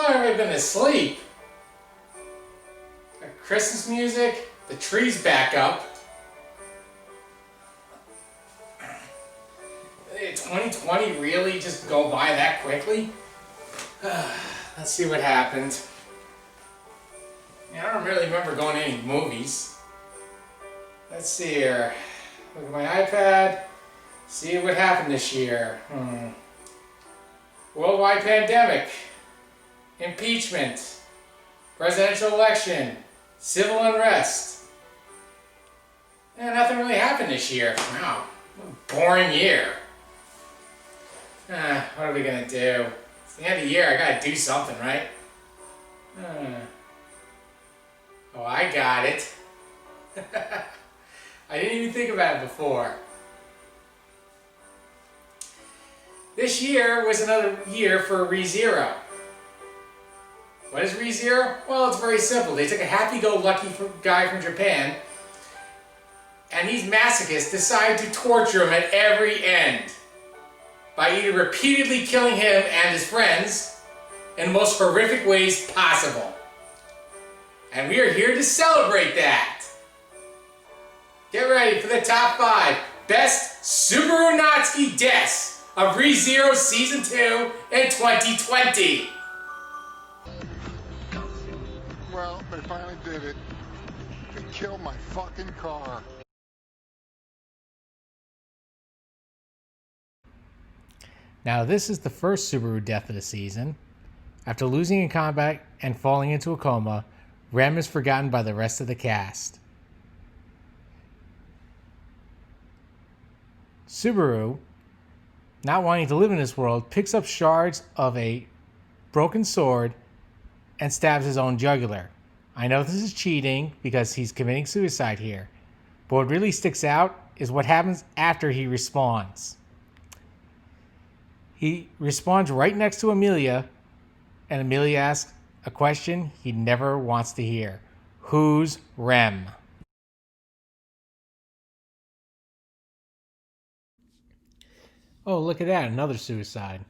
long have I been asleep? Got Christmas music, the tree's back up. 2020 really just go by that quickly? Let's see what happened. I don't really remember going to any movies. Let's see here. Look at my iPad. See what happened this year. Worldwide pandemic. Impeachment. Presidential election. Civil unrest. Nothing really happened this year. Wow. What a boring year. What are we gonna do? It's the end of the year. I gotta do something, right? Oh, I got it. I didn't even think about it before. This year was another year for ReZero. What is ReZero? Well, it's very simple. They took a happy-go-lucky guy from Japan, and these masochists decided to torture him at every end by either repeatedly killing him and his friends in the most horrific ways possible. And we are here to celebrate that. Get ready for the top 5 best Subaru Natsuki deaths of ReZero Season 2 in 2020. Well, they finally did it. They killed my fucking car. Now, this is the first Subaru death of the season. After losing in combat and falling into a coma, Rem is forgotten by the rest of the cast. Subaru, not wanting to live in this world, picks up shards of a broken sword and stabs his own jugular. I know this is cheating because he's committing suicide here, but what really sticks out is what happens after he respawns. He respawns right next to Emilia, and Emilia asks a question he never wants to hear. Who's Rem? Oh, look at that, another suicide.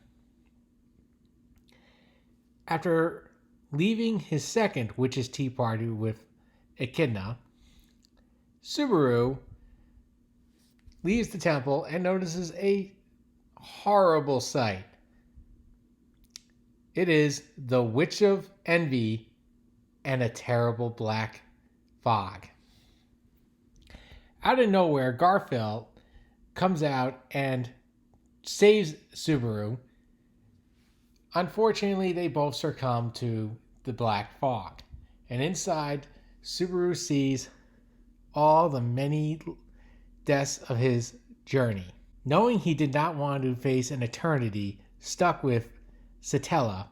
After leaving his second witch's tea party with Echidna, Subaru leaves the temple and notices a horrible sight. It is the Witch of Envy and a terrible black fog. Out of nowhere, Garfield comes out and saves Subaru. Unfortunately, they both succumb to the black fog. And inside, Subaru sees all the many deaths of his journey. Knowing he did not want to face an eternity stuck with Satella,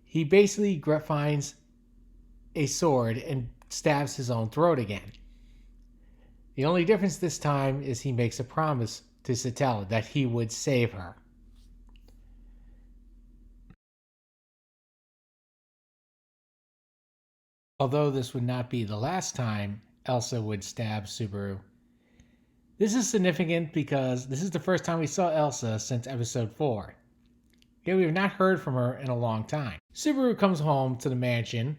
he basically finds a sword and stabs his own throat again. The only difference this time is he makes a promise to Satella that he would save her. Although this would not be the last time Elsa would stab Subaru. This is significant because this is the first time we saw Elsa since episode 4. Okay, we have not heard from her in a long time. Subaru comes home to the mansion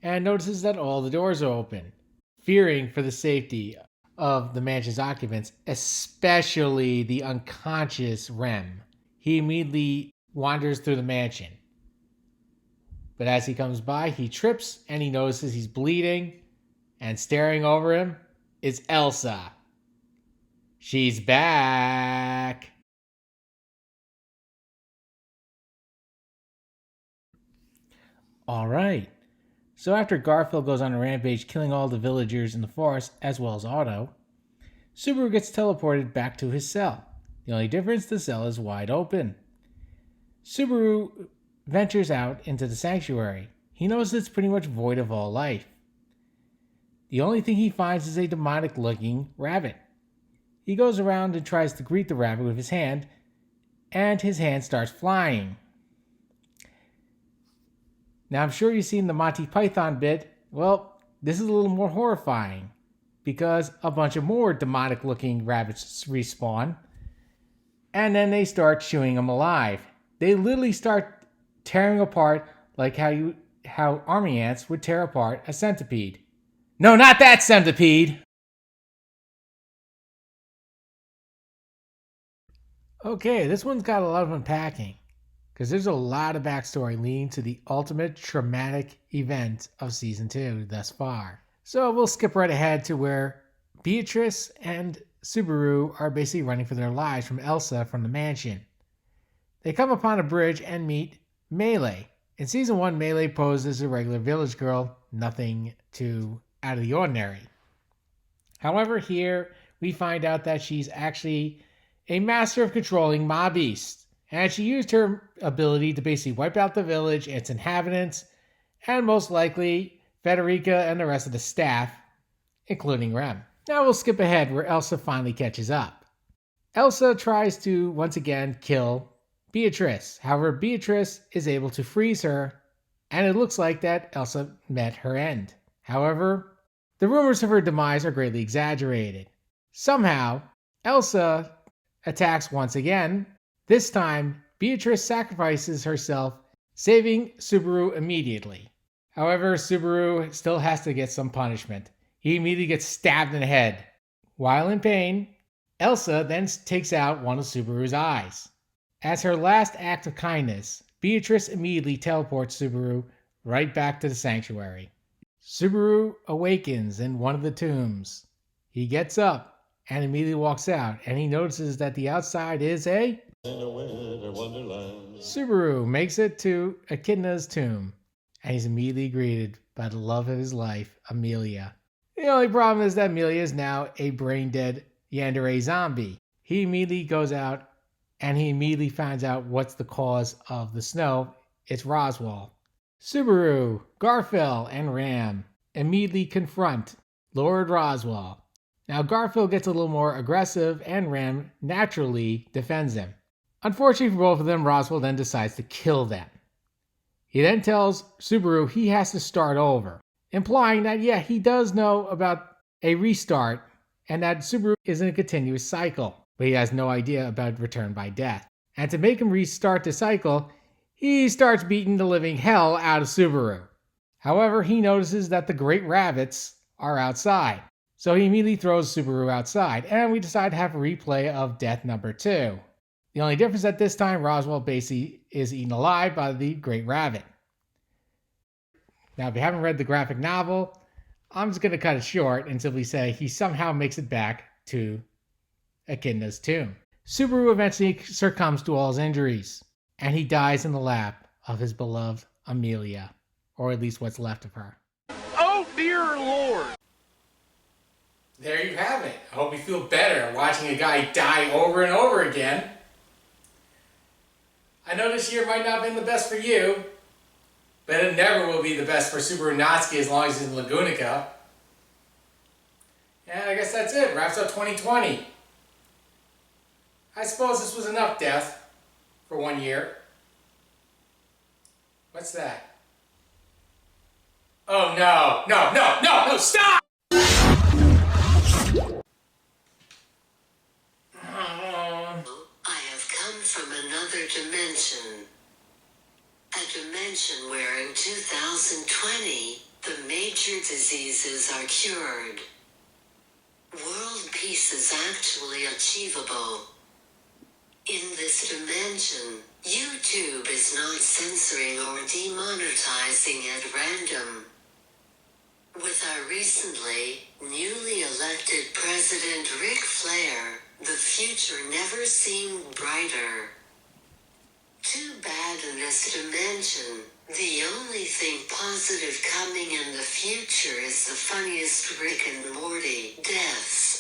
and notices that all the doors are open, fearing for the safety of the mansion's occupants, especially the unconscious Rem. He immediately wanders through the mansion. But as he comes by, he trips and he notices he's bleeding, and staring over him is Elsa. She's back. All right. So after Garfield goes on a rampage killing all the villagers in the forest as well as Otto, Subaru gets teleported back to his cell. The only difference, the cell is wide open. Subaru ventures out into the sanctuary. He knows it's pretty much void of all life. The only thing he finds is a demonic-looking rabbit. He goes around and tries to greet the rabbit with his hand, and his hand starts flying. Now, I'm sure you've seen the Monty Python bit. Well, this is a little more horrifying because a bunch of more demonic-looking rabbits respawn, and then they start chewing him alive. They literally start tearing apart like how army ants would tear apart a centipede. No, not that centipede! Okay, this one's got a lot of unpacking, because there's a lot of backstory leading to the ultimate traumatic event of Season 2 thus far. So we'll skip right ahead to where Beatrice and Subaru are basically running for their lives from Elsa from the mansion. They come upon a bridge and meet Melee. In Season 1, Melee posed as a regular village girl, nothing too out of the ordinary. However, here we find out that she's actually a master of controlling Ma Beast, and she used her ability to basically wipe out the village, its inhabitants, and most likely Federica and the rest of the staff, including Rem. Now we'll skip ahead where Elsa finally catches up. Elsa tries to once again kill Beatrice. However, Beatrice is able to freeze her, and it looks like that Elsa met her end. However, the rumors of her demise are greatly exaggerated. Somehow, Elsa attacks once again. This time, Beatrice sacrifices herself, saving Subaru immediately. However, Subaru still has to get some punishment. He immediately gets stabbed in the head. While in pain, Elsa then takes out one of Subaru's eyes. As her last act of kindness, Beatrice immediately teleports Subaru right back to the sanctuary. Subaru awakens in one of the tombs. He gets up and immediately walks out, and he notices that the outside is a wonderland. Subaru makes it to Echidna's tomb, and he's immediately greeted by the love of his life, Emilia. The only problem is that Emilia is now a brain-dead yandere zombie. He immediately goes out, and he immediately finds out what's the cause of the snow. It's Roswaal. Subaru, Garfield, and Ram immediately confront Lord Roswaal. Now Garfield gets a little more aggressive, and Ram naturally defends him. Unfortunately for both of them, Roswaal then decides to kill them. He then tells Subaru he has to start over, implying that he does know about a restart and that Subaru is in a continuous cycle, but he has no idea about return by death. And to make him restart the cycle, he starts beating the living hell out of Subaru. However, he notices that the great rabbits are outside, so he immediately throws Subaru outside, and we decide to have a replay of death number 2. The only difference at this time, Roswaal basically is eaten alive by the great rabbit. Now, if you haven't read the graphic novel, I'm just going to cut it short and simply say he somehow makes it back to Echidna's tomb. Subaru eventually succumbs to all his injuries, and he dies in the lap of his beloved Emilia, or at least what's left of her. Oh dear Lord! There you have it. I hope you feel better watching a guy die over and over again. I know this year might not have been the best for you, but it never will be the best for Subaru Natsuki as long as he's in Lagunica. And I guess that's it. Wraps up 2020. I suppose this was enough death for 1 year. What's that? Oh no, no, stop! I have come from another dimension. A dimension where in 2020, the major diseases are cured. World peace is actually achievable. In this dimension, YouTube is not censoring or demonetizing at random. With our recently, newly elected President Ric Flair, the future never seemed brighter. Too bad in this dimension, the only thing positive coming in the future is the funniest Rick and Morty deaths.